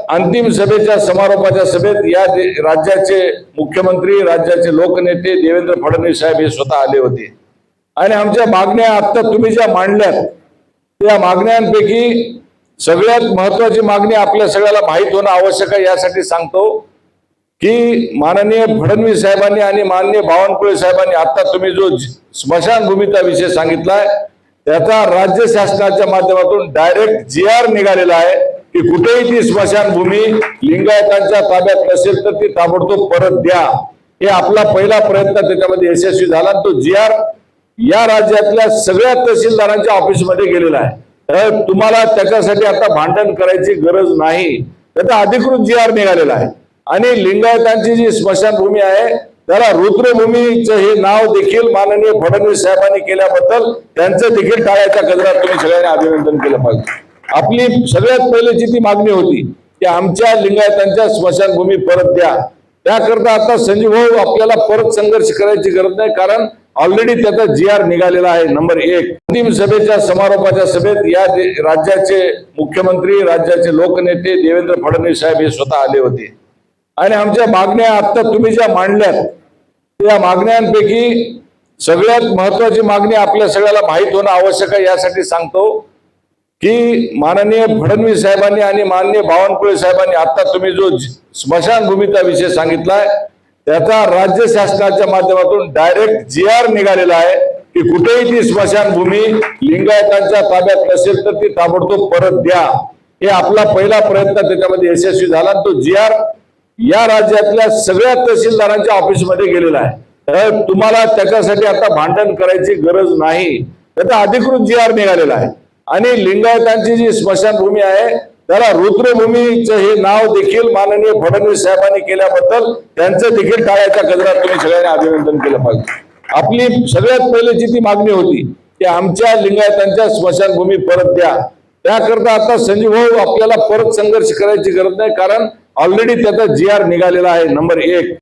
अंतिम सभेच्या समारोपाच्या सभेत या राज्याचे मुख्यमंत्री, राज्याचे लोकनेते देवेंद्र फडणवीस साहेब हे स्वतः आले होते आणि आमच्या मागण्या आता तुम्ही ज्या मांडल्यात त्या मागण्यांपैकी सगळ्यात महत्वाची मागणी आपल्या सगळ्याला माहीत होणं आवश्यक आहे। यासाठी सांगतो की माननीय फडणवीस साहेबांनी आणि माननीय बावनकुळे साहेबांनी आता तुम्ही जो स्मशानभूमीचा विषय सांगितलाय त्याचा राज्य शासनाच्या माध्यमातून डायरेक्ट GR निघालेला आहे की कुठेही ती स्मशानभूमी लिंगायतांच्या ताब्यात नसेल तर ती ताबडतोब परत द्या। हे आपला पहिला प्रयत्न त्याच्यामध्ये यशस्वी झाला। तो GR या राज्यातल्या सगळ्या तहसीलदारांच्या ऑफिसमध्ये गेलेला आहे। तर तुम्हाला त्याच्यासाठी आता भांडण करायची गरज नाही, त्याचा अधिकृत GR निघालेला आहे आणि लिंगायतांची जी स्मशानभूमी आहे त्याला रुद्रभूमीचं हे नाव देखील माननीय फडणवीस साहेबांनी केल्याबद्दल त्यांचं देखील टाळ्याच्या गजरात तुम्ही सगळ्यांनी अभिनंदन केलं पाहिजे। आपली सगळ्यात पहिल्याची ती मागणी होती की आमच्या लिंगायतांच्या स्मशानभूमी परत द्या। त्याकरता आता संजीव भाऊ आपल्याला परत संघर्ष करायची गरज नाही, कारण ऑलरेडी त्याचा GR निघालेला आहे। नंबर 1, अंतिम सभेच्या समारोपाच्या सभेत या राज्याचे मुख्यमंत्री, राज्याचे लोकनेते देवेंद्र फडणवीस साहेब हे स्वतः आले होते आणि आमच्या मागण्या आता तुम्ही ज्या मांडल्यात त्या मागण्यांपैकी सगळ्यात महत्वाची मागणी आपल्या सगळ्याला माहीत होणं आवश्यक आहे। यासाठी सांगतो की माननीय फडणवीस साहेबांनी आणि माननीय बावनकुळे साहेबांनी आता तुम्ही जो स्मशानभूमीचा विषय सांगितलाय त्याचा राज्य शासनाच्या माध्यमातून डायरेक्ट GR निघालेला आहे की कुठेही ती स्मशानभूमी लिंगायतांच्या ताब्यात नसेल तर ती ताबडतोब परत द्या। हे आपला पहिला प्रयत्न त्याच्यामध्ये यशस्वी झाला। तो GR या राज्यातल्या सगळ्या तहसीलदारांच्या ऑफिसमध्ये गेलेला आहे। तर तुम्हाला त्याच्यासाठी आता भांडण करायची गरज नाही, त्याचा अधिकृत GR निघालेला आहे आणि लिंगायतांची जी स्मशानभूमी आहे त्याला रुद्रभूमीचं हे नाव देखील माननीय फडणवीस साहेबांनी केल्याबद्दल त्यांचं देखील टाळ्याच्या गजरात तुम्ही सगळ्यांनी अभिनंदन केलं पाहिजे। आपली सगळ्यात पहिल्याची ती मागणी होती की आमच्या लिंगायतांच्या स्मशानभूमी परत द्या। त्याकरता आता संजीव भाऊ आपल्याला परत संघर्ष करायची गरज नाही, कारण ऑलरेडी त्याचा GR निघालेला आहे। नंबर 1,